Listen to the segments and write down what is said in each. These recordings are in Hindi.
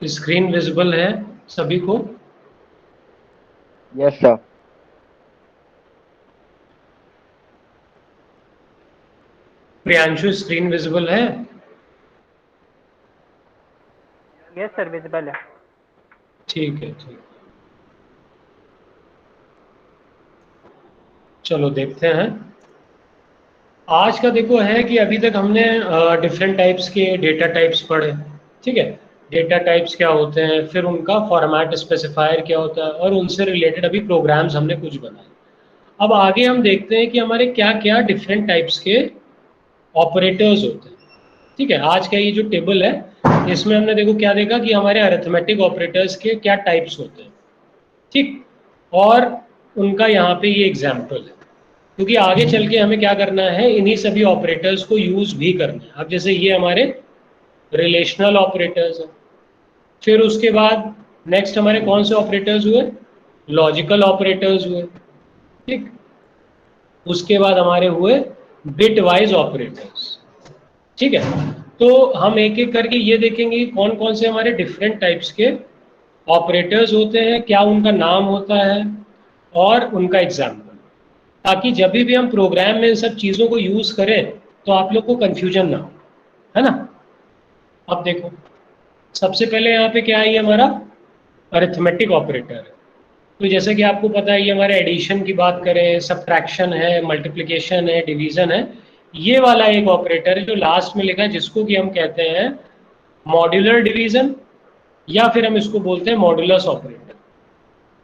स्क्रीन विजिबल है सभी को? Yes sir. Priyanshu screen visible है? यस सर, विजिबल है। ठीक है, ठीक। चलो देखते हैं। आज का देखो है कि अभी तक हमने डिफरेंट टाइप्स के डेटा टाइप्स पढ़े। ठीक है। डेटा टाइप्स क्या होते हैं, फिर उनका फॉर्मेट स्पेसिफायर क्या होता है, और उनसे रिलेटेड अभी प्रोग्राम्स हमने कुछ बनाए। अब आगे हम देखते हैं कि हमारे क्या क्या डिफरेंट टाइप्स के ऑपरेटर्स होते हैं। ठीक है। आज का ये जो टेबल है, इसमें हमने देखो क्या देखा कि हमारे अरिथमेटिक ऑपरेटर्स के क्या टाइप्स होते हैं। ठीक। और उनका यहाँ पे ये एग्जाम्पल है, क्योंकि आगे चल के हमें क्या करना है, इन्हीं सभी ऑपरेटर्स को यूज भी करना है। अब जैसे ये हमारे रिलेशनल ऑपरेटर्स हैं, फिर उसके बाद नेक्स्ट हमारे कौन से ऑपरेटर्स हुए, लॉजिकल ऑपरेटर्स हुए। ठीक। उसके बाद हमारे हुए बिट वाइज ऑपरेटर्स। ठीक है। तो हम एक एक करके ये देखेंगे कि कौन कौन से हमारे डिफरेंट टाइप्स के ऑपरेटर्स होते हैं, क्या उनका नाम होता है और उनका एग्जाम्पल, ताकि जब भी हम प्रोग्राम में इन सब चीज़ों को यूज़ करें तो आप लोग को कंफ्यूजन ना हो, है ना। अब देखो, सबसे पहले यहाँ पे क्या है, ये हमारा अरिथमेटिक ऑपरेटर है। तो जैसे कि आपको पता है, ये हमारे एडिशन की बात करें, सब्ट्रैक्शन है, मल्टीप्लिकेशन है, डिवीजन है, ये वाला एक ऑपरेटर है जो लास्ट में लिखा है, जिसको कि हम कहते हैं मॉड्यूलर डिवीजन, या फिर हम इसको बोलते हैं मॉड्यूलस ऑपरेटर।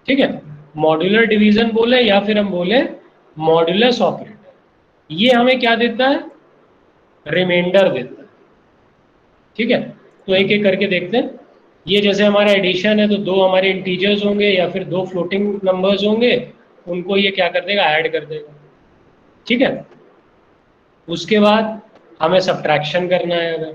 ठीक है। मॉड्यूलर डिवीजन बोले या फिर हम बोले मॉड्यूलस ऑपरेटर, ये हमें क्या देता है, रिमाइंडर देता है। ठीक है। तो एक एक करके देखते हैं। ये जैसे हमारा एडिशन है, तो दो हमारे इंटीजर्स होंगे या फिर दो फ्लोटिंग नंबर्स होंगे, उनको ये क्या कर देगा, ऐड कर देगा। ठीक है। उसके बाद हमें सब्ट्रैक्शन करना है अगर,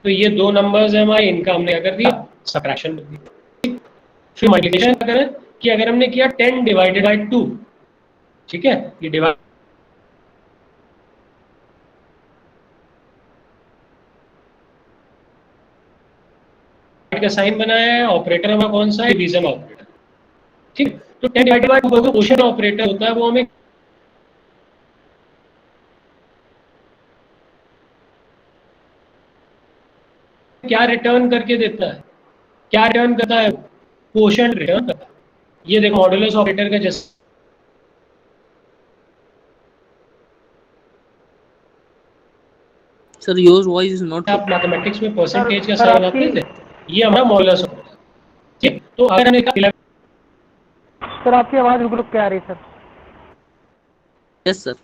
तो ये दो नंबर्स है हमारे, इनका हमने क्या कर दिया, सब्ट्रैक्शन कर दिया। फिर मल्टीप्लिकेशन करें कि अगर हमने किया 10 डिवाइडेड बाई 2, ठीक है, ये डिवाइड का साइन बनाया है, ऑपरेटर हमारा कौन सा है, डिवीजन ऑपरेटर। ठीक है। तो 10 डिवाइडेड बाई 2 का क्वोशिएंट ऑपरेटर होता है, वो हमें क्या रिटर्न करके देता है, क्या रिटर्न करता है, क्वोशिएंट रिटर्न करता है। ये देखो मॉड्यूलस ऑपरेटर का जैसे Sir, your voice is not आप good. मैथमेटिक्स में परसेंटेज का सर साइन आपकी लगाते थे, ये हमारा मॉड्यूलस ऑपरेटर। ठीक। तो अगर हमने कहा सर आपकी आवाज़ रुक रुक के आ रही है सर। Yes, sir.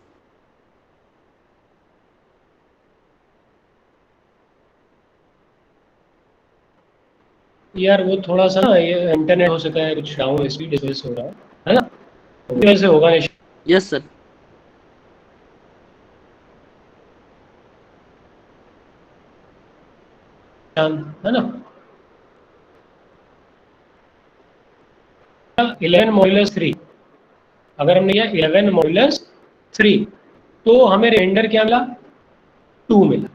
यार वो थोड़ा सा ना, ये इंटरनेट हो सकता है कुछ डाउन, स्पीड इस वजह से हो रहा है ना, तो इस वजह से होगा निशान, Yes, sir. है ना। 11 मॉड्यूलस 3, अगर हमने किया 11 मॉड्यूलस 3, तो हमें रिमाइंडर क्या मिला, 2 मिला।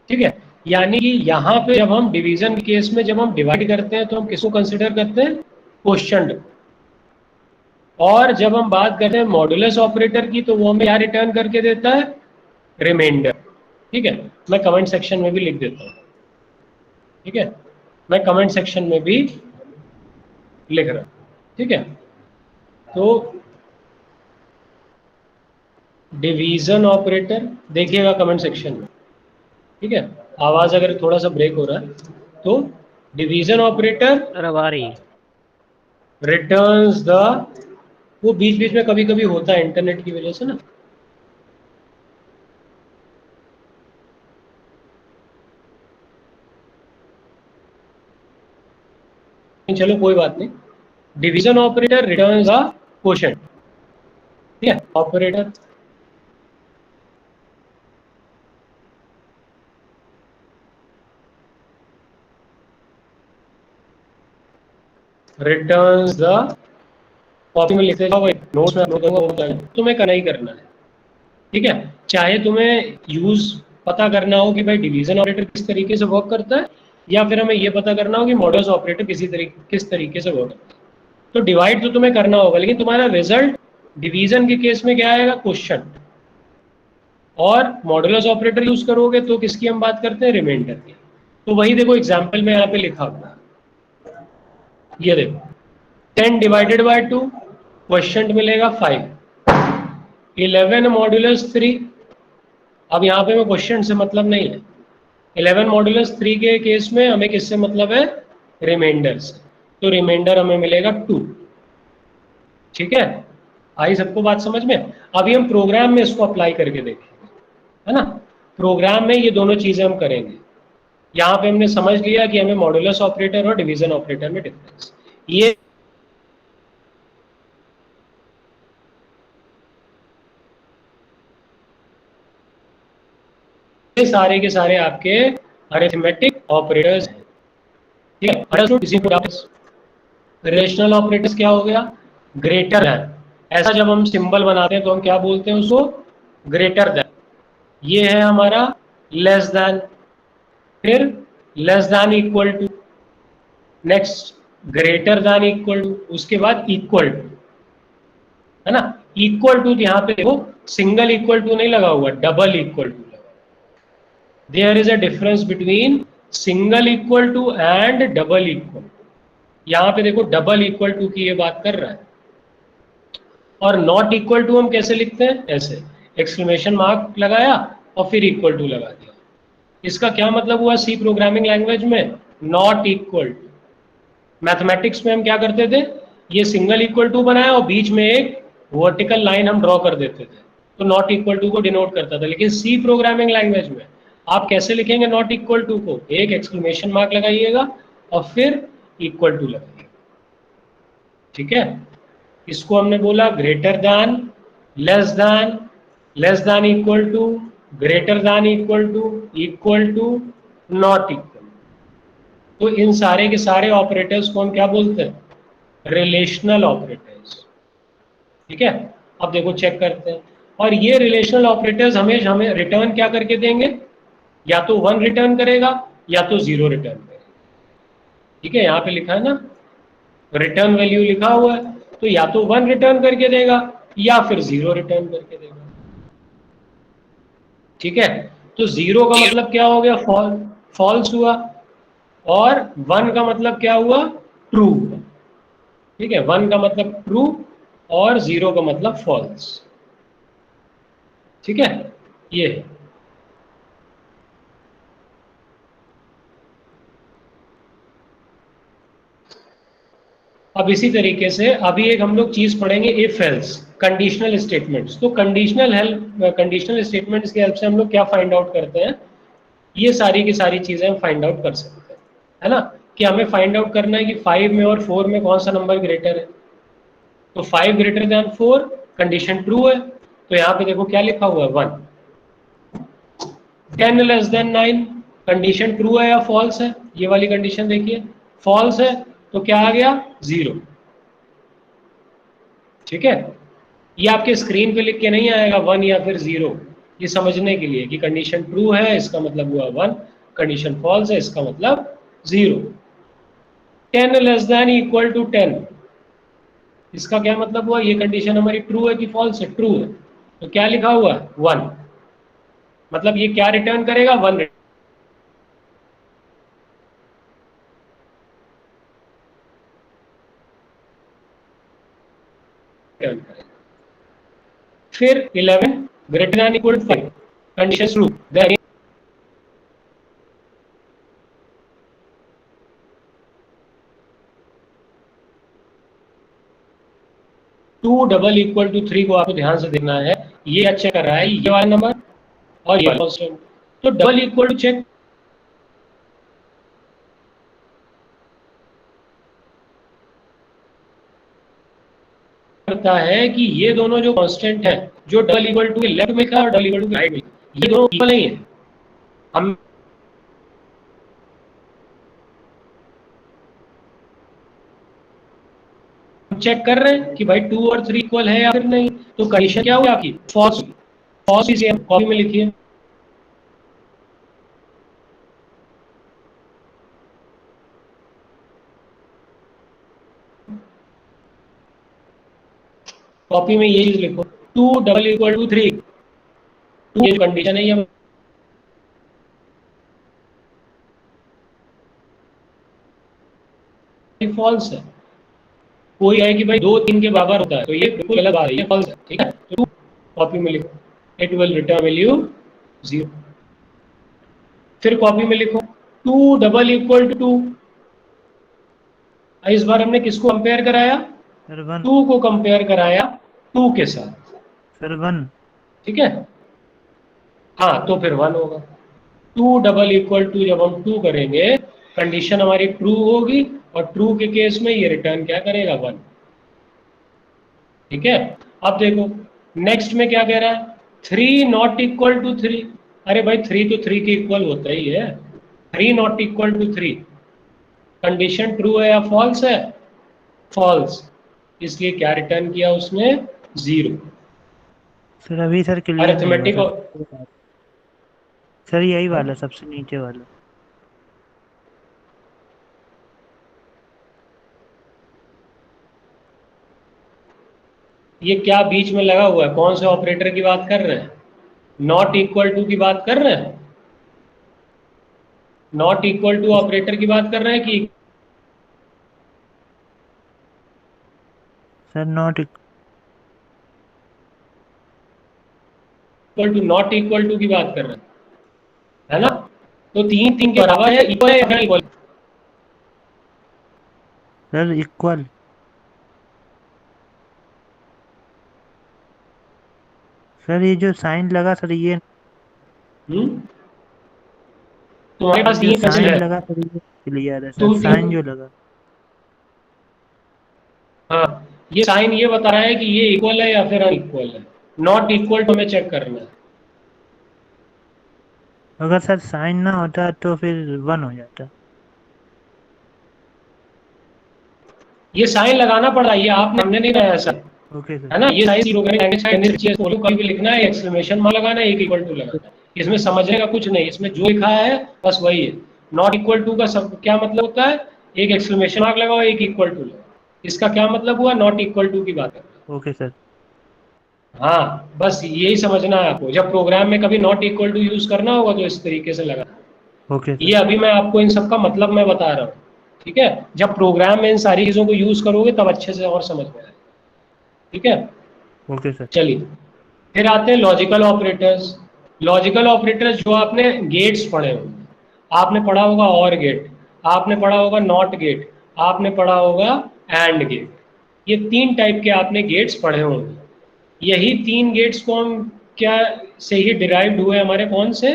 ठीक है। यानी कि यहाँ पे जब हम डिवीजन के केस में जब हम डिवाइड करते हैं, तो हम किसको कंसिडर करते हैं, क्वोशिएंट। और जब हम बात करते हैं मॉड्यूलस ऑपरेटर की, तो वो हमें क्या रिटर्न करके देता है, रिमाइंडर। ठीक है। मैं कमेंट सेक्शन में भी लिख देता हूँ। ठीक है। मैं कमेंट सेक्शन में भी लिख रहा हूँ। ठीक है। तो डिवीजन ऑपरेटर देखिएगा कमेंट सेक्शन में। ठीक है। आवाज अगर थोड़ा सा ब्रेक हो रहा है, तो डिवीजन ऑपरेटर सर अब आ रही है। रिटर्न्स द, वो बीच बीच में कभी कभी होता है इंटरनेट की वजह से ना। चलो कोई बात नहीं। Division operator returns the quotient. ठीक है। ऑपरेटर रिटर्न्स द, कॉपी में लिखते जाओ भाई, नोट्स में अपलोड करूंगा, तुम्हें करना ही करना है, ठीक है। चाहे तुम्हें यूज पता करना हो कि भाई डिवीजन ऑपरेटर किस तरीके से वर्क करता है, या फिर हमें ये पता करना हो कि मॉडुलस ऑपरेटर किस तरीके से वर्क करता है। तो डिवाइड तो तुम्हें करना होगा, लेकिन तुम्हारा रिजल्ट डिवीजन के केस में क्या आएगा, क्वेश्चन। और मॉडुलस ऑपरेटर यूज करोगे तो किसकी हम बात करते हैं, रिमाइंडर की। तो वही देखो एग्जाम्पल में यहाँ पे लिखा हुआ है, ये देखो 10 डिवाइडेड बाय 2, क्वेश्चन मिलेगा 5, 11 मॉडुलस 3। अब यहाँ पे मैं क्वेश्चन से मतलब नहीं है, 11 मॉडुलस 3 के केस में हमें किससे मतलब है, रिमाइंडर से। तो रिमाइंडर हमें मिलेगा 2, ठीक है। आई सबको बात समझ में। अभी हम प्रोग्राम में इसको अप्लाई करके देखेंगे, है ना। प्रोग्राम में ये दोनों चीजें हम करेंगे। यहाँ पे हमने समझ लिया कि हमें मॉडुलस ऑपरेटर और डिवीजन ऑपरेटर में डिफरेंस, ये सारे के सारे आपके अरिथमेटिक ऑपरेटर्स हैं, ठीक है। रिलेशनल ऑपरेटर्स क्या हो गया, ग्रेटर दैन। ऐसा जब हम सिंबल बनाते हैं तो हम क्या बोलते हैं उसको, ग्रेटर दैन। ये है हमारा लेस दैन, फिर less than equal to, next greater than equal to, उसके बाद इक्वल टू, है ना। इक्वल टू यहाँ पे देखो सिंगल इक्वल टू नहीं लगा हुआ, डबल इक्वल टू लगा। There is a difference between single equal to and double equal. यहाँ पे देखो डबल इक्वल टू की ये बात कर रहा है। और नॉट इक्वल टू हम कैसे लिखते हैं, ऐसे एक्सक्लेमेशन मार्क लगाया और फिर इक्वल टू लगा दिया। इसका क्या मतलब हुआ सी प्रोग्रामिंग लैंग्वेज में, नॉट इक्वल टू। मैथमेटिक्स में हम क्या करते थे, ये सिंगल इक्वल टू बनाया और बीच में एक वर्टिकल लाइन हम ड्रॉ कर देते थे, तो नॉट इक्वल टू को डिनोट करता था। लेकिन सी प्रोग्रामिंग लैंग्वेज में आप कैसे लिखेंगे नॉट इक्वल टू को, एक एक्सक्लेमेशन मार्क लगाइएगा और फिर इक्वल टू लगाइएगा, ठीक है। इसको हमने बोला greater than, less than equal to, greater than equal to not equal. तो इन सारे के सारे ऑपरेटर्स को हम क्या बोलते हैं, रिलेशनल ऑपरेटर्स, ठीक है। अब देखो चेक करते हैं, और ये रिलेशनल ऑपरेटर्स हमें हमें रिटर्न क्या करके देंगे, या तो 1 रिटर्न करेगा या तो 0 रिटर्न करेगा, ठीक है। यहाँ पे लिखा है ना, रिटर्न वैल्यू लिखा हुआ है, तो या तो 1 रिटर्न करके देगा या फिर 0 रिटर्न करके देगा, ठीक है। तो 0 का मतलब क्या हो गया, फॉल्स हुआ, और 1 का मतलब क्या हुआ, ट्रू हुआ, ठीक है। 1 का मतलब ट्रू और 0 का मतलब फॉल्स, ठीक है। ये है। अब इसी तरीके से अभी एक हम लोग चीज पढ़ेंगे, इफ एल्स कंडीशनल स्टेटमेंट्स। तो कंडीशनल स्टेटमेंट्स की हेल्प से हम लोग क्या फाइंड आउट करते हैं, ये सारी की सारी चीजें हम फाइंड आउट कर सकते हैं, है ना। कि हमें फाइंड आउट करना है कि 5 में और 4 में कौन सा नंबर ग्रेटर है। तो 5 ग्रेटर देन 4, कंडीशन ट्रू है, तो यहाँ पे देखो क्या लिखा हुआ है, 1। 10 लेस देन 9, कंडीशन ट्रू है या फॉल्स है, ये वाली कंडीशन देखिए, फॉल्स है, तो क्या आ गया, 0, ठीक है। ये आपके स्क्रीन पे लिख के नहीं आएगा 1 या फिर 0, ये समझने के लिए कि कंडीशन ट्रू है इसका मतलब हुआ 1, कंडीशन फॉल्स है इसका मतलब 0। 10 लेस देन इक्वल टू 10, इसका क्या मतलब हुआ, ये कंडीशन हमारी ट्रू है कि फॉल्स है, ट्रू है, तो क्या लिखा हुआ 1, मतलब ये क्या रिटर्न करेगा, 1 रिटर्न करेगा। फिर 11 greater then equal to 5, condition true, then 2 double equal to 3 को आपको ध्यान से देखना है, ये अच्छा कर रहा है ये वाला नंबर और ये वाला कांस्टेंट। तो डबल इक्वल टू चेक करता है कि ये दोनों जो कांस्टेंट है, जो डबल इक्वल टू के लेफ्ट में लिखा है और डबल इक्वल टू के राइट में, ये दोनों इक्वल नहीं है। हम चेक कर रहे हैं कि भाई 2 और 3 इक्वल है या फिर नहीं, तो कंडीशन क्या हुई आपकी, फॉल्स। फॉल्स इसे कॉपी में लिखिए। कॉपी में ये चीज लिखो, 2 डबल इक्वल टू 3, ये जो कंडीशन है ये फॉल्स है। कोई है कि भाई 2 3 के बराबर होता है, तो ये बिल्कुल गलत बात है, ये फॉल्स है, ठीक है। तो कॉपी में लिखो, इट विल रिटर्न वैल्यू 0। फिर कॉपी में लिखो 2 डबल इक्वल टू 2। इस बार हमने किसको कंपेयर कराया, सर 1। 2 को कंपेयर कराया 2 के साथ, सर 1। ठीक है। हाँ, तो फिर 1 होगा। 2 डबल इक्वल टू जब हम 2 करेंगे, कंडीशन हमारी ट्रू होगी, और ट्रू के केस में ये रिटर्न क्या करेगा, 1, ठीक है। अब देखो नेक्स्ट में क्या कह रहा है, 3 नॉट इक्वल टू 3। अरे भाई 3 तो 3 के इक्वल होता ही है, 3 not equal to 3, condition true है या फॉल्स है, फॉल्स, इसलिए क्या रिटर्न किया उसने, 0। सर अभी सर क्लियर नहीं हुआ अरिथमेटिक, सर। सर यही वाला सबसे नीचे वाला। ये क्या बीच में लगा हुआ है, कौन से ऑपरेटर की बात कर रहे हैं, नॉट इक्वल टू की बात कर रहे हैं, नॉट इक्वल टू ऑपरेटर की बात कर रहे हैं कि sir not. Equal to, not equal to की बात कर रहे हैं, है ना। तो 3 3 के बराबर है, इक्वल है या फिर इक्वल, सर इक्वल। सर ये जो साइन लगा सर ये। तुम्हारे ये पास जो 3 कैसे साइन है, लगा सर ये क्लियर है सर, तुम साइन तीन, जो लगा। हाँ, ये साइन ये बता रहा है कि ये इक्वल है या फिर अनइक्वल है, नॉट इक्वल टू हमें चेक करना है। अगर सर साइन ना होता तो फिर 1 हो जाता। ये साइन लगाना पड़ रहा है, ये आपने, हमने नहीं बनाया सर, ओके सर। है ना। ये साइन प्रोग्रामिंग लैंग्वेज का चीज है, कभी भी लिखना है एक्सक्लेमेशन मार्क लगाना है, एक इक्वल टू लगाना है, इसमें समझने का कुछ नहीं, इसमें जो लिखा है बस वही है। नॉट इक्वल टू का सब क्या मतलब होता है, एक एक्सक्लेमेशन मार्क लगाओ, एक इक्वल टू लगाओ, इसका क्या मतलब हुआ, नॉट इक्वल टू की बात है। Okay sir. हाँ, बस यही समझना है आपको, जब प्रोग्राम में कभी नॉट इक्वल टू यूज करना होगा तो इस तरीके से लगाना। ओके ये सर। अभी मैं आपको इन सब का मतलब मैं बता रहा हूँ, ठीक है। जब प्रोग्राम में इन सारी चीजों को यूज करोगे तब अच्छे से और समझ में आएगा, ठीक है। Okay sir. चलिए, फिर आते हैं लॉजिकल ऑपरेटर्स। लॉजिकल ऑपरेटर्स जो आपने गेट्स पढ़े होंगे, आपने पढ़ा होगा और गेट, आपने पढ़ा होगा नॉट गेट, आपने पढ़ा होगा एंड गेट, ये 3 टाइप के आपने गेट्स पढ़े होंगे। यही 3 गेट्स कौन, क्या से ही डिराइव्ड हुए हमारे, कौन से,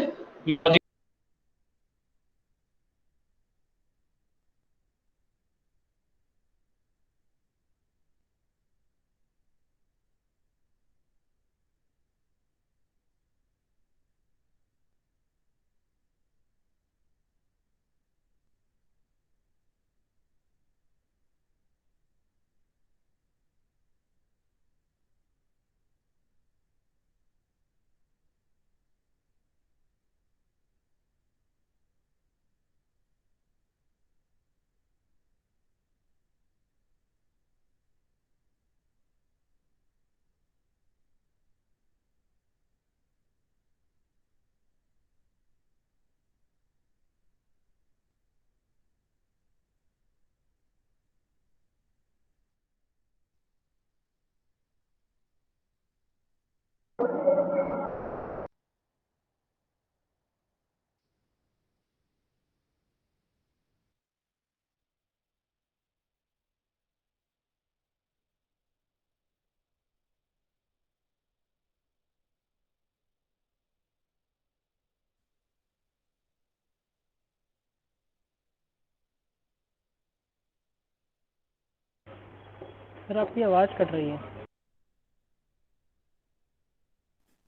सर आपकी आवाज़ कट रही है।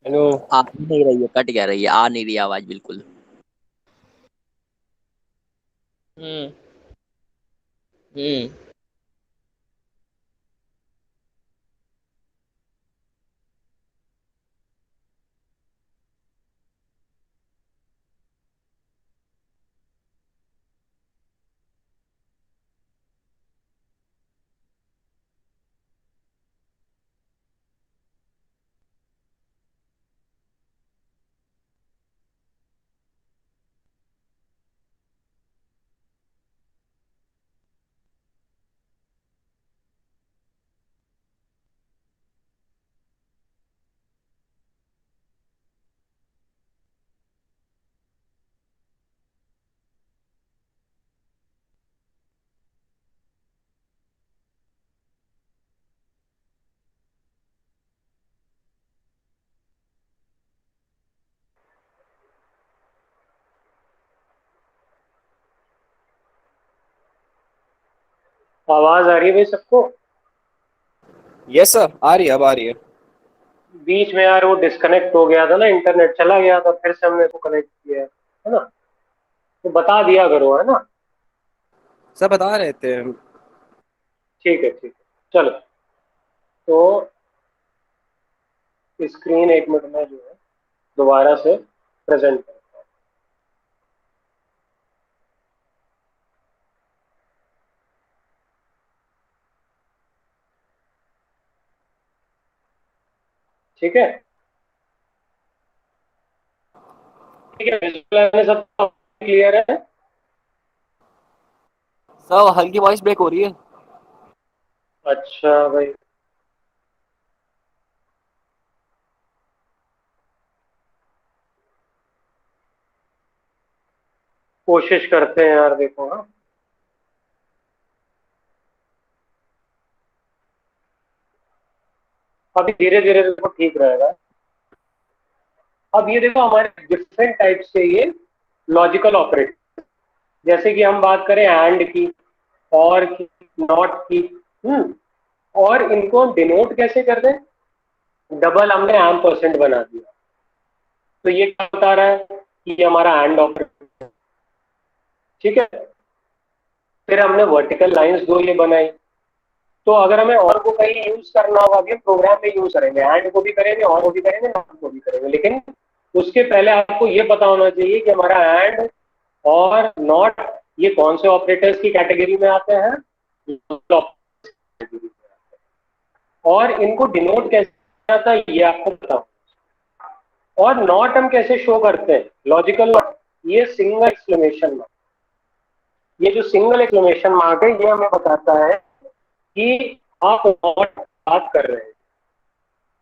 हेलो। आ नहीं रही है, कट क्या रही है, आ नहीं रही आवाज बिल्कुल। हम्म। हम्म। आवाज आ रही है भाई सबको? यस सर, आ रही है, अब आ रही है। बीच में यार वो डिस्कनेक्ट हो गया था ना, इंटरनेट चला गया था, फिर से हमने इसको कनेक्ट किया है ना। तो बता दिया करो, है ना। सर बता रहे थे। ठीक है, ठीक है, चलो। तो स्क्रीन एक मिनट में जो है दोबारा से प्रेजेंट करता हूँ। ठीक है, ठीक है, visualize सब क्लियर है? सर हल्की वॉइस ब्रेक हो रही है। अच्छा भाई, कोशिश करते हैं यार, देखो। हाँ, अभी धीरे धीरे देखो ठीक रहेगा। अब ये देखो हमारे डिफरेंट टाइप से ये लॉजिकल ऑपरेटर, जैसे कि हम बात करें एंड की, और की, नॉट की। और इनको डिनोट कैसे कर दें? डबल हमने एम परसेंट बना दिया। तो ये क्या बता रहा है कि ये हमारा एंड ऑपरेटर। ठीक है, फिर हमने वर्टिकल लाइंस दो ये बनाई। तो अगर हमें और को कहीं यूज करना होगा, अभी प्रोग्राम में यूज करेंगे, एंड को भी करेंगे, और को भी करेंगे, नॉट को भी करेंगे, लेकिन उसके पहले आपको ये पता होना चाहिए कि हमारा एंड और नॉट ये कौन से ऑपरेटर्स की कैटेगरी में आते हैं। और इनको डिनोट कैसे आता है ये आपको बताओ। और नॉट हम कैसे शो करते हैं? लॉजिकल नॉट, ये सिंगल एक्सक्लेमेशन मार्क। ये जो सिंगल एक्सक्लेमेशन मार्क है ये हमें बताता है कि आप नॉट बात कर रहे हैं।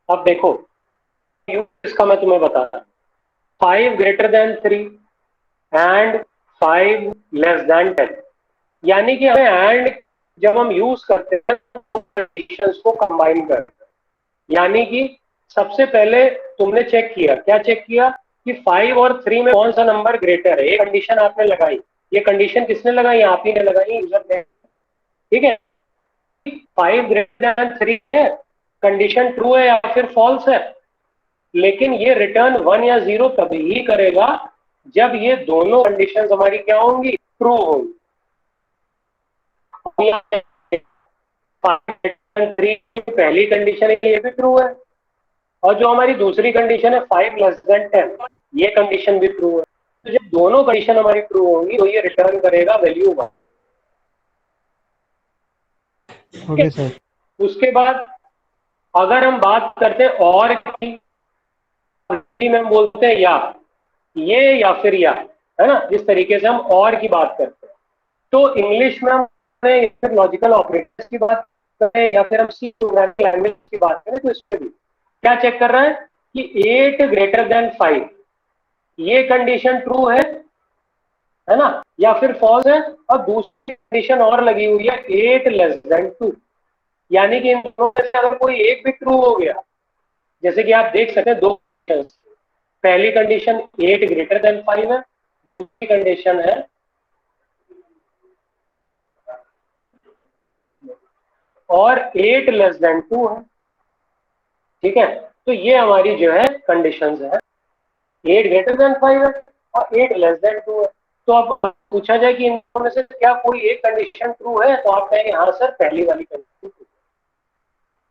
अब देखो इसका मैं तुम्हें बता रहा हूँ, 5 greater than 3 and 5 less than 10, यानी कि हमें एंड जब हम यूज करते हैं कंडीशंस को कंबाइन करते हैं। यानी कि सबसे पहले तुमने चेक किया, क्या चेक किया कि 5 और 3 में कौन सा नंबर ग्रेटर है, ये कंडीशन आपने लगाई। ये कंडीशन किसने लगाई? आप ही ने लगाई, यूजर ने। ठीक है, 5 greater than 3 है, कंडीशन ट्रू है या फिर फॉल्स है। लेकिन ये रिटर्न 1 या 0 तभी ही करेगा जब ये दोनों कंडीशंस हमारी क्या होंगी? ट्रू होंगी। 5 पहली कंडीशन है ये भी ट्रू है, और जो हमारी दूसरी कंडीशन है 5 less than 10, ये कंडीशन भी ट्रू है। तो जब दोनों कंडीशन हमारी ट्रू होंगी तो ये रिटर्न करेगा वैल्यू 1। Okay sir. उसके बाद अगर हम बात करते हैं और की, हिंदी में हम बोलते हैं या, ये या फिर या, है ना, जिस तरीके से हम और की बात करते हैं। तो इंग्लिश में हम लॉजिकल ऑपरेटर्स की बात करें या फिर हम सी प्रोग्रामिंग लैंग्वेज की बात करें, तो इसमें भी क्या चेक कर रहा है कि 8 greater than 5 ये कंडीशन ट्रू है ना, या फिर फॉल्स है। और दूसरी कंडीशन और लगी हुई है 8 less than 2, यानी कि इन दोनों में से अगर कोई एक भी ट्रू हो गया, जैसे कि आप देख सकते हैं दो conditions, पहली कंडीशन 8 greater than 5 है, दूसरी कंडीशन है और 8 less than 2 है। ठीक है, तो ये हमारी जो है कंडीशंस है, 8 greater than 5 है और 8 less than 2 है। तो अब पूछा जाए कि इनमें में से क्या कोई एक कंडीशन ट्रू है, तो आप कहेंगे हाँ सर, पहली वाली कंडीशन ट्रू।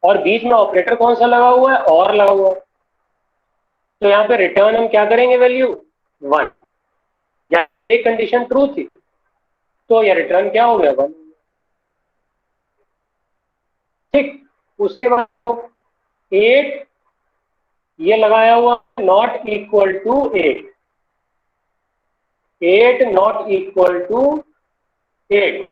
और बीच में ऑपरेटर कौन सा लगा हुआ है? और लगा हुआ है। तो यहाँ पे रिटर्न हम क्या करेंगे? वैल्यू 1। या एक कंडीशन ट्रू थी तो यह रिटर्न क्या हो गया? 1। ठीक, उसके बाद 8 ये लगाया हुआ not equal to 8, 8 not equal to 8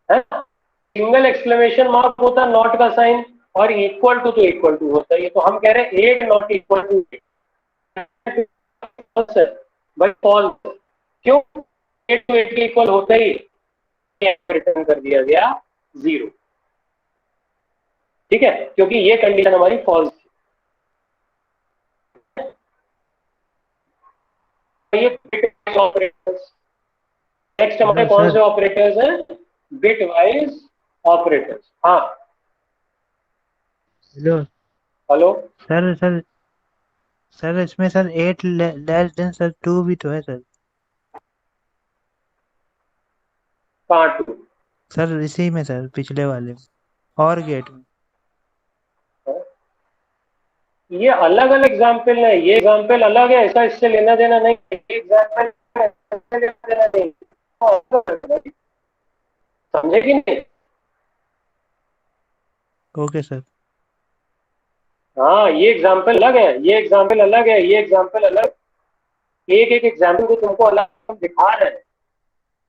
है। सिंगल एक्सक्लेमेशन मार्क होता है नॉट का साइन, और इक्वल टू तो इक्वल टू होता है। तो हम कह रहे हैं 8 नॉट इक्वल टू 8 भाई फॉल्स। क्यों? 8 टू 8 के इक्वल होता ही रिटर्न कर दिया गया 0। ठीक है, क्योंकि ये कंडीशन हमारी फॉल्स थी। ये बिट ऑपरेटर्स, नेक्स्ट हमारे कौन सर से ऑपरेटर्स हैं? Bit wise operators. हाँ hello hello. Sir sir sir इसमें सर 8 लेस देन सर 2 भी तो है सर। कहाँ टू? सर इसी में सर पिछले वाले में और गेट में। ये अलग अलग एग्जाम्पल है, ये एग्जाम्पल अलग है, इसका इससे लेना देना नहीं, ये एग्जाम्पल लेना देना नहीं, समझे कि नहीं? Okay sir. हाँ ये एग्जाम्पल अलग है, ये एग्जाम्पल अलग है, ये एग्जाम्पल अलग। एक एक एग्जाम्पल को तुमको अलग हम दिखा रहे हैं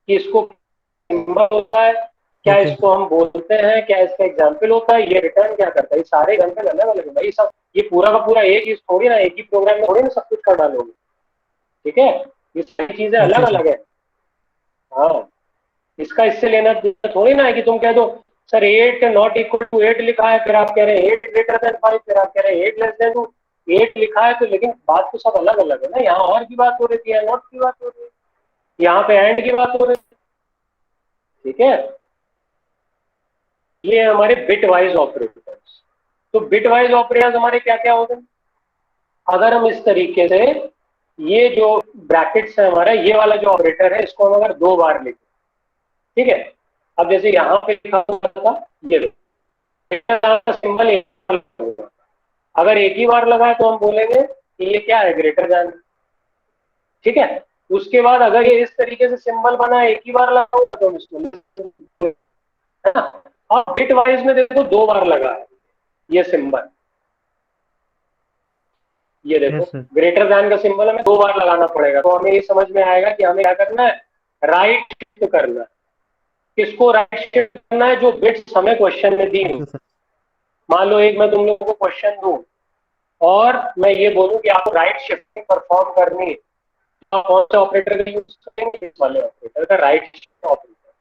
कि इसको सिंबल होता है क्या, ओके इसको हम बोलते हैं क्या, इसका एग्जाम्पल होता है, ये रिटर्न क्या करता है। ये सारे एग्जाम्पल अलग अलग है भाई। सब ये पूरा का पूरा एक ही थोड़ी ना, एक ही प्रोग्राम में थोड़ी ना सब कुछ कर डालोगे। ठीक है, ये सारी चीजें अलग ओके सर। अलग है। हाँ, इसका इससे लेना देना थोड़ी ना है कि तुम कह दो सर 8 नॉट इक्वल टू 8 लिखा है, फिर आप कह रहे हैं 8 ग्रेटर देन 5, फिर आप कह रहे हैं 8 लेस देन 2। 8 लिखा है तो, लेकिन बात तो सब अलग अलग है ना। यहाँ और की बात हो रही थी, यहाँ नॉट की बात हो रही है, यहाँ पे एंड की बात हो रही है। ठीक है, ये हमारे बिट वाइज ऑपरेटर्स। तो बिट वाइज ऑपरेटर्स हमारे क्या क्या होते हैं? अगर हम इस तरीके से, ये जो ब्रैकेट्स है हमारा, ये वाला जो ऑपरेटर है, इसको हम अगर 2 बार लिखें, ठीक है। अब जैसे यहाँ पे लिखा हुआ था, ये सिंबल एक बार होगा। अगर एक ही बार लगा है तो हम बोलेंगे कि ये क्या है, ग्रेटर देन। ठीक है, उसके बाद अगर ये इस तरीके से सिंबल बना है, एक ही बार लगा होगा तो हम इसको, है ना। और बिट वाइज में देखो 2 बार लगा है ये सिंबल, ये देखो यस सर। ग्रेटर देन का सिंबल हमें 2 बार लगाना पड़ेगा। तो हमें ये समझ में आएगा कि हमें क्या करना है, राइट शिफ्ट करना है। किसको राइट शिफ्ट करना है? जो बिट्स हमें क्वेश्चन में दी हुई। Okay sir. मान लो एक मैं तुम लोगों को क्वेश्चन दूं और मैं ये बोलूं कि आपको राइट शिफ्टिंग परफॉर्म करनी है, तो आप कौन से ऑपरेटर का यूज करेंगे? इस वाले ऑपरेटर का, राइट शिफ्ट ऑपरेटर।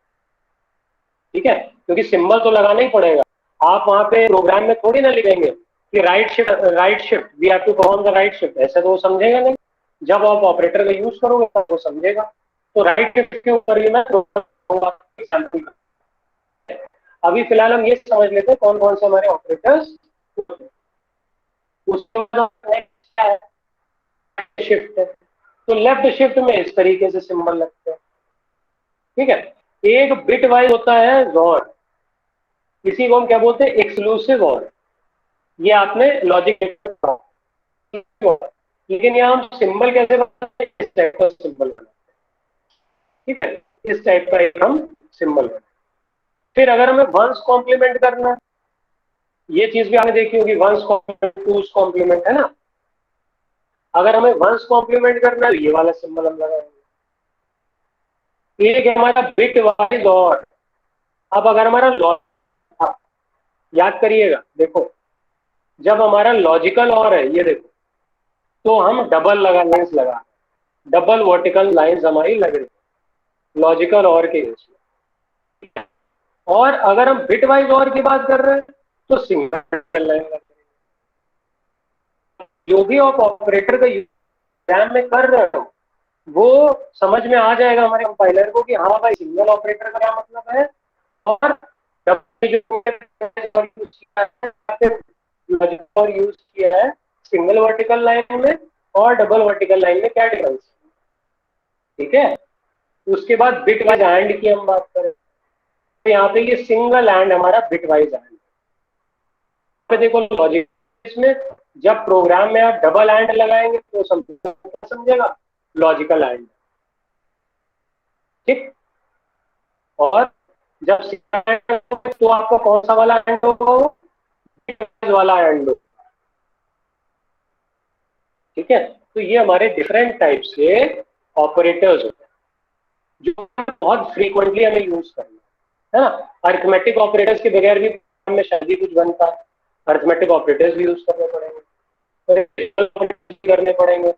ठीक है, क्योंकि सिंबल तो लगाना ही पड़ेगा। आप वहां पे प्रोग्राम में थोड़ी ना लिखेंगे कि right shift we have to perform the right shift, ऐसे तो वो समझेगा नहीं। जब आप ऑपरेटर का यूज करोगे तब वो समझेगा। तो राइट शिफ्ट के ऊपर ही मैं एग्जाम्पल। अभी फिलहाल हम ये समझ लेते हैं कौन कौन से हमारे ऑपरेटर्स। उसके बाद शिफ्ट है, तो लेफ्ट शिफ्ट में इस तरीके से सिंबल लगते हैं। ठीक है, एक बिट वाइज होता है जॉर, इसी को हम क्या बोलते हैं, एक्सक्लूसिव और। ये आपने लॉजिक, लेकिन यहाँ हम सिंबल कैसे बनाते हैं, इस टाइप का सिंबल बनाते हैं। ठीक है, इस टाइप का एक हम सिंबल बनाते हैं। फिर अगर हमें वंस कॉम्प्लीमेंट करना है, ये चीज भी आपने देखी होगी, वंस कॉम्प्लीमेंट टूस कॉम्प्लीमेंट, है ना। अगर हमें वंस कॉम्प्लीमेंट करना है तो ये वाला सिंबल हम लगाएंगे। एक है हमारा बिट वाइज और। अब अगर हमारा याद करिएगा, देखो जब हमारा लॉजिकल और है, ये देखो, तो हम डबल लाइंस लगा, डबल वर्टिकल लाइंस हमारी लग रही लॉजिकल और के केस में। और अगर हम बिट वाइज और की बात कर रहे हैं तो सिंगल लाइन लग रही है। जो भी आप ऑपरेटर का एग्जाम में कर रहे हो वो समझ में आ जाएगा हमारे कंपाइलर को कि हाँ भाई सिंगल ऑपरेटर का क्या मतलब है, और यूज किया है सिंगल वर्टिकल लाइन में और डबल वर्टिकल लाइन में, क्या डिफरेंस। ठीक है, उसके बाद बिट वाइज एंड की हम बात करें तो यहाँ पे ये सिंगल एंड हमारा बिट वाइज एंड पे। देखो लॉजिक इसमें, जब प्रोग्राम में आप डबल एंड लगाएंगे तो समझेगा लॉजिकल एंड। ठीक, और जब तो आपका कौन सा वाला एंड होगा, वो वाला एंड होगा। ठीक है, तो ये हमारे डिफरेंट टाइप्स के ऑपरेटर्स होते हैं जो बहुत फ्रीक्वेंटली हमें यूज करना है ना। अरिथमेटिक ऑपरेटर्स के बगैर भी में शायद ही कुछ बनता है, अरिथमेटिक ऑपरेटर्स भी यूज करने पड़ेंगे, करने पड़ेंगे,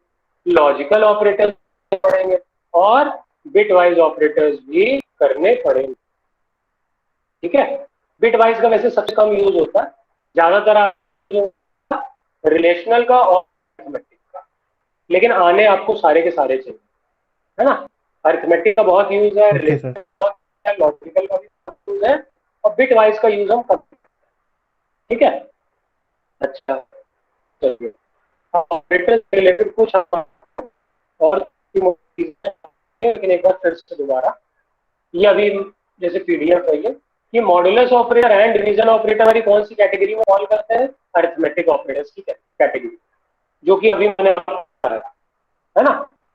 लॉजिकल ऑपरेटर्स करने पड़ेंगे, और बिट वाइज ऑपरेटर्स भी करने पड़ेंगे। ठीक है, बिट वाइज का वैसे सबसे कम यूज होता है, ज्यादातर रिलेशनल का और अरिथमेटिक का, लेकिन आने आपको सारे के सारे चाहिए, है ना। अरिथमेटिक का बहुत यूज है, ओके सर। रिलेशनल का, लॉजिकल का भी यूज है, और बिट वाइज का यूज हम करते हैं, ठीक है। अच्छा चलिए, ऑपरेटर से रिलेटेड कुछ और लेकिन एक बार फिर से दोबारा, ये अभी जैसे पीडीएफ है ये, कि modulus operator and division operator हमारी कौन सी कैटेगरी में फॉल करते हैं? अरिथमेटिक ऑपरेटर्स की कैटेगरी, जो कि अभी मैंने बताया, है ना।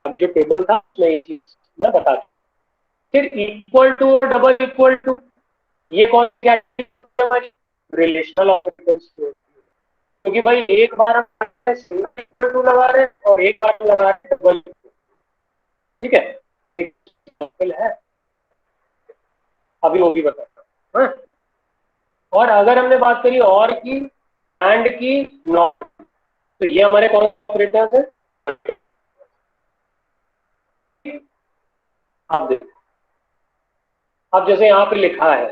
अब जो टेबल था उसमें ये चीज मैं बता दूं। फिर equal to, double equal to, ये कौन सी कैटेगरी हमारी? रिलेशनल ऑपरेटर्स, क्योंकि भाई एक बार हम सिंगल इक्वल टू लगा रहे हैं और एक बार लगा रहे हैं डबल, ठीक है। एग्जाम्पल है, अभी वो भी बताता हूँ, हाँ? और अगर हमने बात करी और की, एंड की, नॉट, तो ये हमारे कौन से ऑपरेटर्स हैं? आप देखो, अब जैसे यहाँ पे लिखा है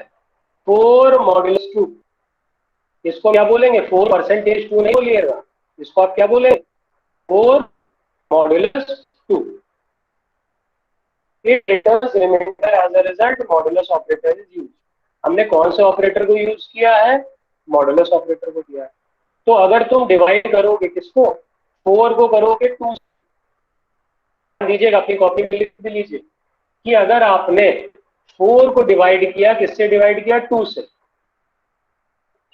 4 मॉड्यूलस 2, इसको क्या बोलेंगे? 4% 2 नहीं बोलिएगा, इसको आप क्या बोले? 4 modulus 2, it returns remainder as a result, modulus operator is use. हमने कौन से ऑपरेटर को यूज किया है? मॉड्यूलस ऑपरेटर को किया है। तो अगर तुम डिवाइड करोगे किसको? 4 को करोगे 2 से, लीजिएगा अपनी कॉपी में लिख भी लीजिए कि अगर आपने 4 को डिवाइड किया, किससे डिवाइड किया? 2 से,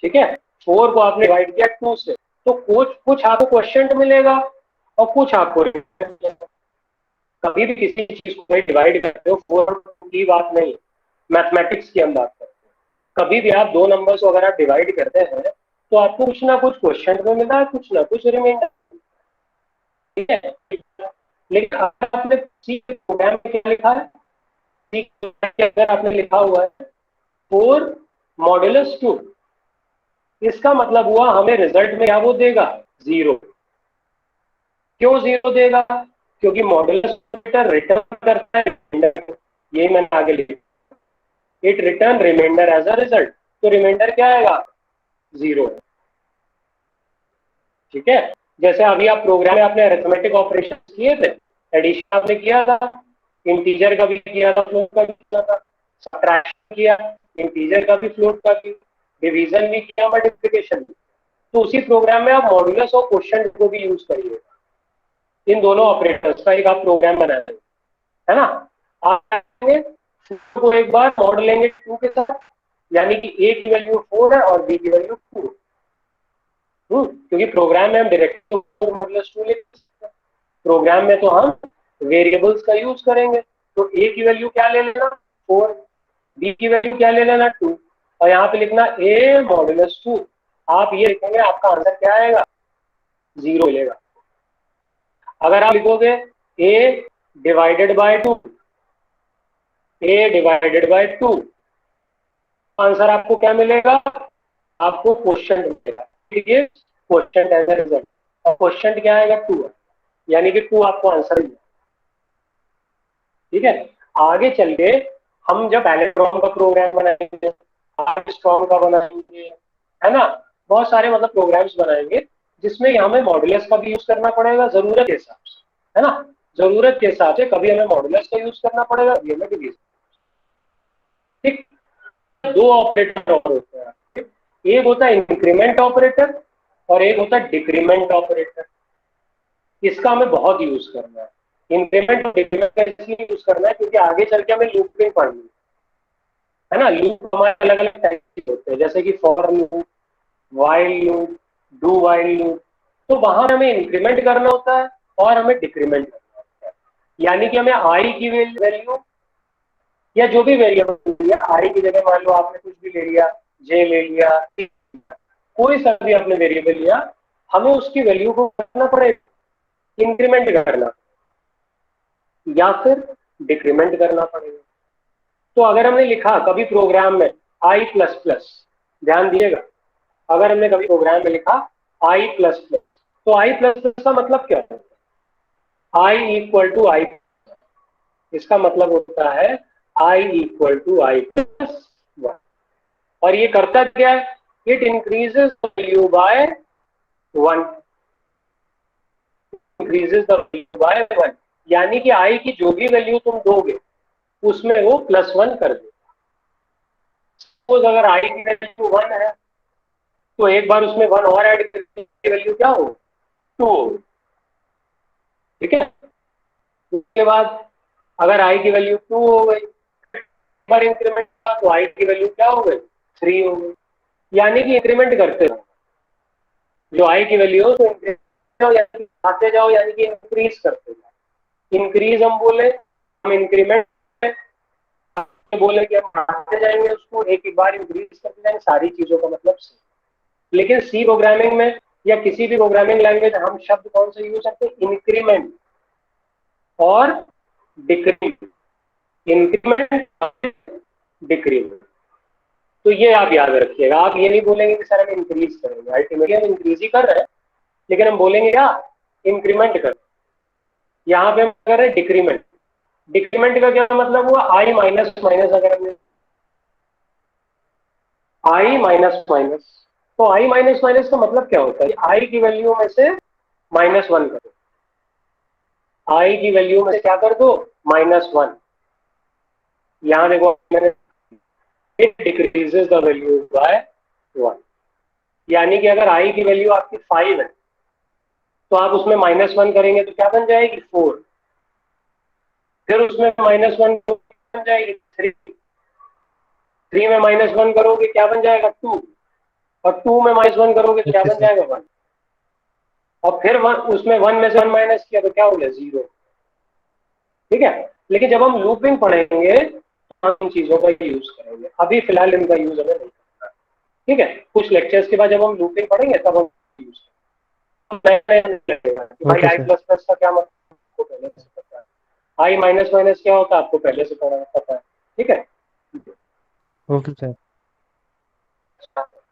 ठीक है। 4 को आपने डिवाइड किया 2 से, तो कुछ आपको क्वेश्चन मिलेगा और कुछ आपको मिलेगा। कभी भी किसी चीज को डिवाइड करते हो, 4 की बात नहीं, मैथमेटिक्स की हम बात करते हैं, कभी भी आप दो नंबर्स को अगर आप डिवाइड करते हैं तो आपको कुछ ना कुछ क्वेश्चन में मिला है, कुछ ना कुछ रिमाइंडर, ठीक है। लेकिन अगर आपने सी प्रोग्राम में क्या लिखा है? सी के अगर आपने लिखा हुआ है 4 मॉड्यूलस 2, इसका मतलब हुआ हमें रिजल्ट में क्या वो देगा? 0। क्यों 0 देगा? क्योंकि मॉड्यूलस ऑपरेटर रिटर्न करता है रिमाइंडर, यही मैंने आगे लिखा, it return reminder as a result, तो रिमाइंडर क्या आएगा? 0, ठीक है। जैसे अभी आप प्रोग्राम में आपने अरिथमेटिक ऑपरेशन किए थे, एडिशन आपने किया था, इंटीजर का भी किया था, फ्लोट का भी किया था, सब्ट्रैक्शन किया, इंटीजर का भी, फ्लोट का भी, डिवीजन भी किया, मल्टीप्लिकेशन भी, तो उसी प्रोग्राम में आप मॉड्यूलस और क्वोशिएंट को भी यूज करिएगा। इन दोनों ऑपरेटर्स का एक आप प्रोग्राम बनाएंगे, है ना। आप को एक बार मॉड लेंगे 2 के साथ, यानी कि ए की वैल्यू 4 है और बी की वैल्यू 2, क्योंकि प्रोग्राम में हम डायरेक्ट मॉडुलस 2 ले सकते हैं, प्रोग्राम में तो हम वेरिएबल्स का यूज करेंगे। तो ए की वैल्यू क्या ले लेना? 4, बी की वैल्यू क्या ले लेना? 2, और यहाँ पे लिखना ए मॉडुलस 2। आप ये लिखेंगे, आपका आंसर क्या आएगा? 0 मिलेगा। अगर आप लिखोगे a divided by 2, a divided by 2, answer आपको क्या मिलेगा? आपको क्वोशिएंट मिलेगा, ठीक है, क्वोशिएंट एज अ रिजल्ट, और क्वोशिएंट क्या आएगा? 2, यानी कि 2 आपको आंसर मिलेगा, ठीक है। आगे चल के हम जब पैलेट्रॉन का प्रोग्राम बनाएंगे, आर्मस्ट्रॉन्ग का बनाएंगे, है ना, बहुत सारे मतलब प्रोग्राम्स बनाएंगे जिसमें हमें मॉड्यूलस का भी यूज करना पड़ेगा जरूरत के हिसाब से, है ना। जरूरत के हिसाब से कभी हमें मॉड्यूलस का यूज करना पड़ेगा, कभी हमें डिवीजन, ठीक। 2 ऑपरेटर और होते हैं, ठीक? एक होता है इंक्रीमेंट ऑपरेटर और एक होता है डिक्रीमेंट ऑपरेटर। इसका हमें बहुत यूज करना है। इंक्रीमेंट और डिक्रीमेंट का इसलिए यूज करना है क्योंकि आगे चल के हमें लूपिंग पढ़नी है ना। लूप हमारे अलग अलग टाइप के होते हैं, जैसे कि for loop, while loop, do while loop. तो वहां हमें इंक्रीमेंट करना होता है और हमें डिक्रीमेंट करना होता है, यानी कि हमें आई की वैल्यू या जो भी वेरिएबल लिया, आई की जगह मान लो आपने कुछ भी ले लिया, जे ले लिया, कोई सा भी आपने वेरिएबल लिया, हमें उसकी वैल्यू को करना पड़ेगा, इंक्रीमेंट करना या फिर डिक्रीमेंट करना पड़ेगा। तो अगर हमने लिखा कभी प्रोग्राम में आई प्लस प्लस, ध्यान दिएगा, अगर हमने कभी प्रोग्राम में लिखा आई प्लस प्लस, तो आई प्लस प्लस का मतलब क्या है? आई इक्वल टू आई, इसका मतलब होता है I equal to I plus 1। और ये करता क्या है? It increases the value by 1, increases the value by 1, यानी कि आई की जो भी वैल्यू तुम दोगे उसमें वो +1 कर देगा। सपोज अगर आई की वैल्यू 1 है तो एक बार उसमें 1 और ऐड करके वैल्यू क्या हो, 2 हो। ठीक है, उसके बाद अगर आई की वैल्यू 2 हो गई, बार इंक्रीमेंट तो आई की वैल्यू क्या हो गई, 3 हो गई। यानी कि इंक्रीमेंट करते रहो, जो आई की वैल्यू हो तो इंक्रीमेंट यानी आते जाओ, यानी कि इंक्रीज करते जाओ। इंक्रीज हम बोले, हम इंक्रीमेंट बोले कि हम बढ़ाते जाएंगे उसको, एक एक बार इंक्रीज करते जाएंगे, सारी चीजों का मतलब सी। लेकिन सी प्रोग्रामिंग में या किसी भी प्रोग्रामिंग लैंग्वेज हम शब्द कौन से यूज करते हैं, इंक्रीमेंट और डिक्रीमेंट। Increment, decrement. तो ये आप याद रखिएगा, आप ये नहीं बोलेंगे कि सर हम इंक्रीज करेंगे, अल्टीमेटली हम इंक्रीज ही कर रहे हैं, लेकिन हम बोलेंगे क्या, इंक्रीमेंट कर। यहाँ पे हम कर रहे हैं डिक्रीमेंट। डिक्रीमेंट का क्या मतलब हुआ, आई माइनस माइनस, अगर हमने आई माइनस माइनस, तो आई माइनस माइनस का मतलब क्या होता है, आई की वैल्यू में से -1 कर दो, आई की वैल्यू में से क्या कर दो, -1। यहां देखो मैंने, it decreases the value by 1। यानी कि अगर आई की वैल्यू आपकी 5 है तो आप उसमें -1 करेंगे तो क्या बन जाएगी, 4। फिर उसमें -1 बन जाएगी 3। 3 में -1 करोगे क्या बन जाएगा, 2। और 2 में -1 करोगे क्या ओके बन सर। जाएगा, 1। और फिर उसमें 1 में से 1 माइनस किया तो क्या हो गया, 0। ठीक है, लेकिन जब हम लूपिंग पढ़ेंगे तो हम इन चीजों का यूज करेंगे, अभी फिलहाल इनका यूज हमें नहीं करना। ठीक है, कुछ लेक्चर्स के बाद जब हम लूपिंग पढ़ेंगे तब हम यूज करेंगे कि भाई okay I sir. Plus plus का क्या मतलब आपको पहले से पता है, आई माइनस माइनस क्या होता है आपको पहले से पता है। ठीक है, ओके सर।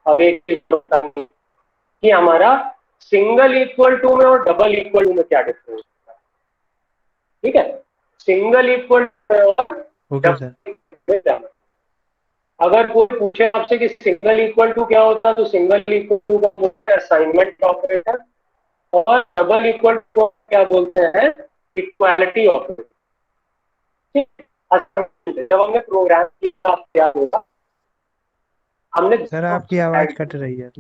अब एक चीज होता है कि हमारा सिंगल इक्वल टू में और डबल इक्वल टू में क्या डिफरेंस होता है। ठीक है, सिंगल इक्वल ओके सर। अगर कोई पूछे आपसे कि सिंगल इक्वल टू क्या होता है तो सिंगल इक्वल टू का बोलते हैं असाइनमेंट ऑपरेटर, और डबल इक्वल टू क्या बोलते हैं, इक्वालिटी ऑपरेटर। जब हमने प्रोग्राम किया होगा, हमने सर आपकी आवाज कट रही है।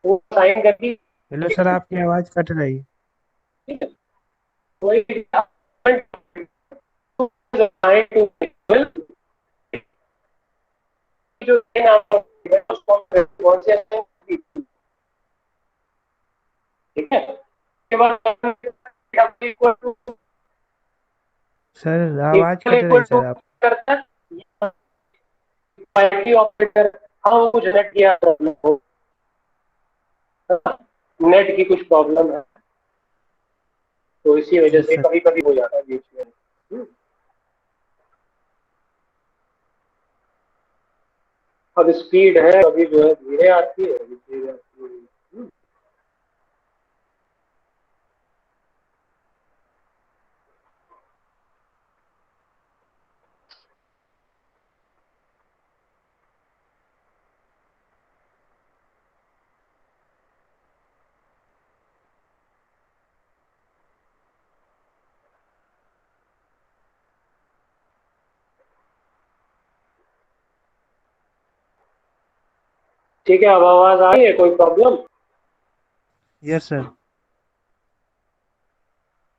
वो साइन करके हेलो सर, आपकी आवाज कट रही है। वही जो कौन से, ठीक है, उसके बाद सर आवाज कट इक्वल रही टू सर आप। करता है इक्वालिटी ऑपरेटर। हाँ वो कुछ नेट किया प्रॉब्लम हो, नेट की कुछ प्रॉब्लम है तो इसी वजह यस से सर। कभी कभी हो जाता है बीच में। अब स्पीड है, अभी जो है धीरे आती है, अभी धीरे आती है। ठीक है, अब आवाज आ रही है, कोई प्रॉब्लम, यस सर।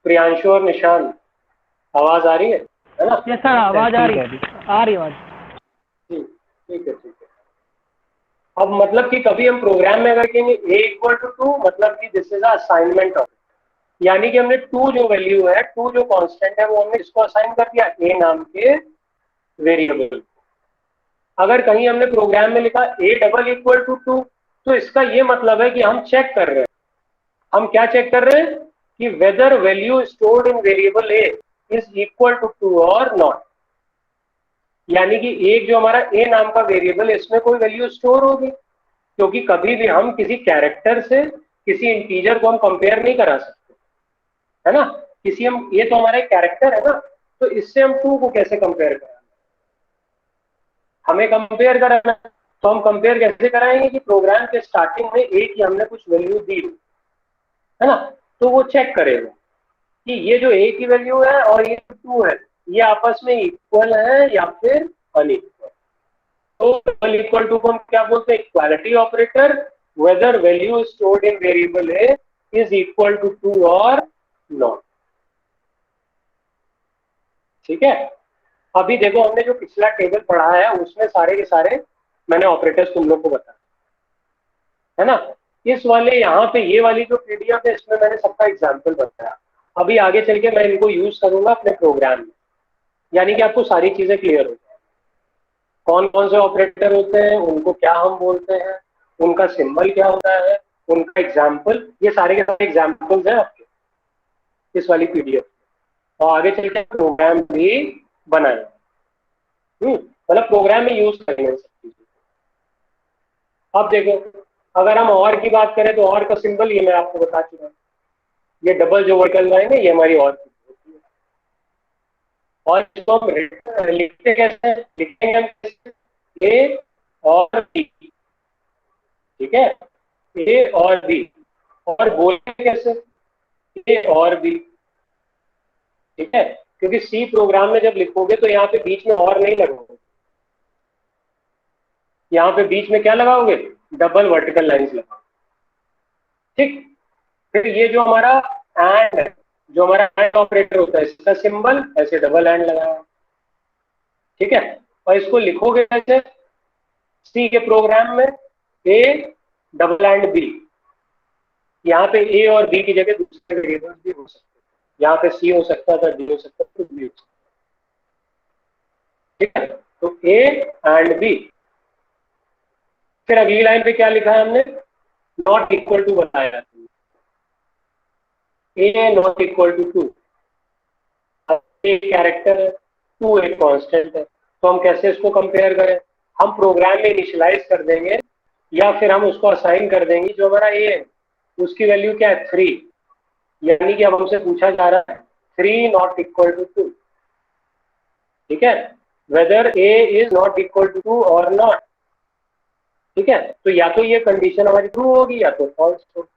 प्रियांशु और निशान आवाज आ रही है ना। यस सर, आवाज आ रही है, आ रही आवाज। ठीक, ठीक है, ठीक है। अब मतलब कि कभी हम प्रोग्राम में अगर कहेंगे a इक्वल टू 2, मतलब कि दिस इज असाइनमेंट ऑफ, यानी कि हमने 2 जो वैल्यू है, 2 जो कांस्टेंट है वो हमने इसको असाइन कर दिया a नाम के वेरिएबल। अगर कहीं हमने प्रोग्राम में लिखा a डबल इक्वल टू 2, तो इसका ये मतलब है कि हम चेक कर रहे हैं, हम क्या चेक कर रहे हैं कि whether value stored in variable a is equal to 2 और नॉट। यानी कि एक जो हमारा a नाम का वेरिएबल है इसमें कोई वैल्यू स्टोर होगी, क्योंकि कभी भी हम किसी कैरेक्टर से किसी इंटीजर को हम कंपेयर नहीं करा सकते, है ना। किसी हम, ये तो हमारा एक कैरेक्टर है ना, तो इससे हम 2 को कैसे कंपेयर कराएंगे, हमें कंपेयर कराना है। तो हम कंपेयर कैसे कराएंगे कि प्रोग्राम के स्टार्टिंग में a की हमने कुछ वैल्यू दी, है ना। तो वो चेक करेगा कि ये जो ए की वैल्यू है और ये जो 2 है ये आपस में इक्वल है या फिर अनइक्वल। तो अनइक्वल टू को हम क्या बोलते हैं, equality operator, whether value stored in variable A is equal to 2 और नॉट। ठीक है। अभी देखो हमने जो पिछला टेबल पढ़ा है उसमें सारे के सारे मैंने ऑपरेटर्स तुम लोग को बताया, है ना। इस वाले यहाँ पे ये वाली जो पीडीएफ है इसमें मैंने सबका एग्जाम्पल बताया। अभी आगे चल के मैं इनको यूज करूंगा अपने प्रोग्राम में, यानी कि आपको सारी चीजें क्लियर हो जाए, कौन कौन से ऑपरेटर होते हैं, उनको क्या हम बोलते हैं, उनका सिंबल क्या होता है, उनका एग्जाम्पल, ये सारे के सारे एग्जाम्पल्स हैं आपके इस वाली पीडीएफ में। और आगे चल के प्रोग्राम भी बनाए, मतलब प्रोग्राम में यूज करेंगे सब चीजें। अब देखो अगर हम और की बात करें तो और का सिंबल ये मैं आपको बता चुका हूँ, ये डबल जो वर्टिकल लाइन है ये हमारी और की होती है। और इसको हम लिखते कैसे हैं, लिखेंगे हम ए और बी, ठीक है, ए और बी, और बोलेंगे कैसे, ए और बी, ठीक है, क्योंकि सी प्रोग्राम में जब लिखोगे तो यहाँ पे बीच में और नहीं लगाओगे, यहाँ पे बीच में क्या लगाओगे, डबल वर्टिकल लाइंस लगाओगे। ठीक। फिर ये जो हमारा एंड है, जो हमारा एंड ऑपरेटर होता है इसका सिंबल ऐसे डबल एंड लगाया, ठीक है। और इसको लिखोगे कैसे, सी के प्रोग्राम में ए डबल एंड बी, यहाँ पे ए और बी की जगह दूसरे वेरिएबल्स भी हो सकते हैं, यहाँ पे सी हो सकता था, डी हो सकता था, बी हो सकता, ठीक है। तो ए एंड बी। फिर अगली लाइन पे क्या लिखा है हमने, नॉट इक्वल टू बताया, ए नॉट इक्वल टू 2, एक कैरेक्टर है, 2 एक कांस्टेंट है, तो हम कैसे इसको कंपेयर करें, हम प्रोग्राम में इनिशियलाइज कर देंगे या फिर हम उसको असाइन कर देंगे, जो हमारा ए है उसकी वैल्यू क्या है 3, यानी कि अब हमसे पूछा जा रहा है 3 नॉट इक्वल टू 2, ठीक है, whether A is not equal to 2 और नॉट, ठीक है। तो या तो ये कंडीशन हमारी ट्रू होगी या तो फॉल्स होगी।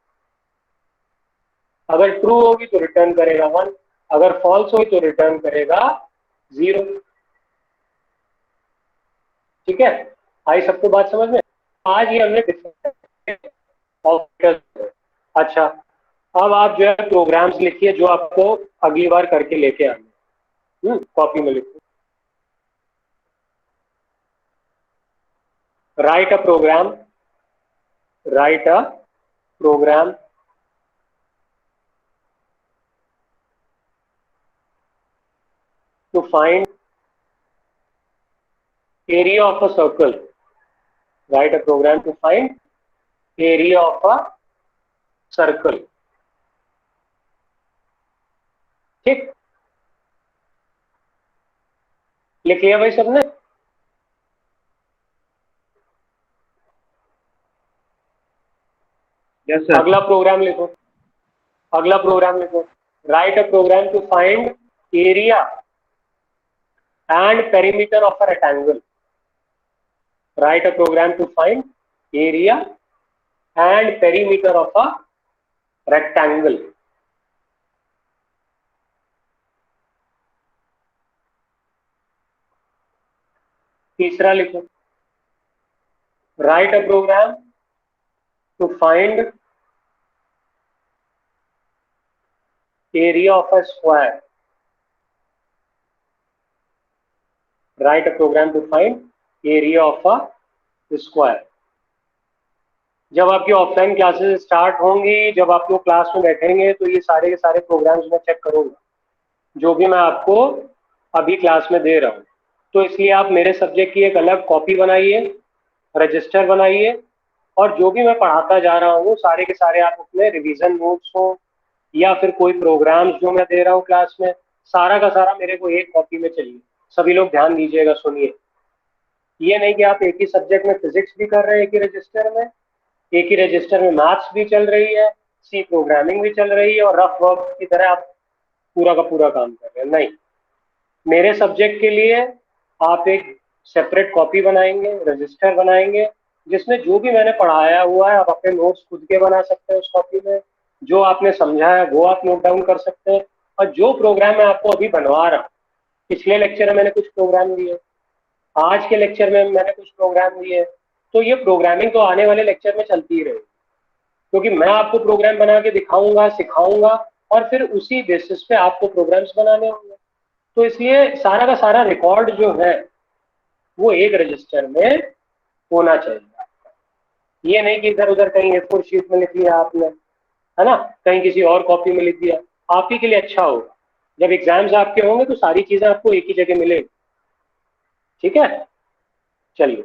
अगर ट्रू होगी तो रिटर्न करेगा 1, अगर फॉल्स होगी तो रिटर्न करेगा 0, ठीक है। आई सबको बात समझ में। आज ये हमने डिफरेंट ऑपरेटर्स। अच्छा, अब आप जो है प्रोग्राम्स लिखिए जो आपको अगली बार करके लेके आने, कॉपी में लिखो, write a program, write a program to find area of a circle, write a program to find area of a circle, ठीक, लिख लिया भाई सबने। Yes sir. अगला प्रोग्राम लिखो, अगला प्रोग्राम लिखो, write a program to find area and perimeter of a rectangle, write a program to find area and perimeter of a rectangle। तीसरा लिखो, write a program to find area of a square, write a program to find area of a square। जब आपकी ऑफलाइन क्लासेस स्टार्ट होंगी, जब आप लोग क्लास में बैठेंगे तो ये सारे के सारे प्रोग्राम्स मैं चेक करूंगा जो भी मैं आपको अभी क्लास में दे रहा हूँ। तो इसलिए आप मेरे सब्जेक्ट की एक अलग कॉपी बनाइए, रजिस्टर बनाइए, और जो भी मैं पढ़ाता जा रहा हूँ सारे के सारे आप अपने रिवीजन नोट्स हो या फिर कोई प्रोग्राम्स जो मैं दे रहा हूँ क्लास में, सारा का सारा मेरे को एक कॉपी में चाहिए। सभी लोग ध्यान दीजिएगा, सुनिए। ये नहीं कि आप एक ही सब्जेक्ट में फिजिक्स भी कर रहे हैं एक ही रजिस्टर में, एक ही रजिस्टर में मैथ्स भी चल रही है, सी प्रोग्रामिंग भी चल रही है, और रफ वर्क की तरह आप पूरा का पूरा काम कर रहे हैं। नहीं, मेरे सब्जेक्ट के लिए आप एक सेपरेट कॉपी बनाएंगे, रजिस्टर बनाएंगे, जिसमें जो भी मैंने पढ़ाया हुआ है आप अपने नोट्स खुद के बना सकते हैं उस कॉपी में, जो आपने समझा है वो आप नोट डाउन कर सकते हैं, और जो प्रोग्राम मैं आपको अभी बनवा रहा हूँ, पिछले लेक्चर में मैंने कुछ प्रोग्राम दिए, आज के लेक्चर में मैंने कुछ प्रोग्राम दिए, तो ये प्रोग्रामिंग तो आने वाले लेक्चर में चलती ही रहेगी, क्योंकि मैं आपको प्रोग्राम बना के दिखाऊंगा, सिखाऊंगा, और फिर उसी बेसिस पे आपको प्रोग्राम्स बनाने होंगे। तो इसलिए सारा का सारा रिकॉर्ड जो है वो एक रजिस्टर में होना चाहिए। ये नहीं कि इधर उधर कहीं A4 शीट में लिख लिया आपने, है ना, कहीं किसी और कॉपी में लिख दिया। आप ही के लिए अच्छा होगा, जब एग्जाम्स आपके होंगे तो सारी चीजें आपको एक ही जगह मिलेगी। ठीक है, चलिए।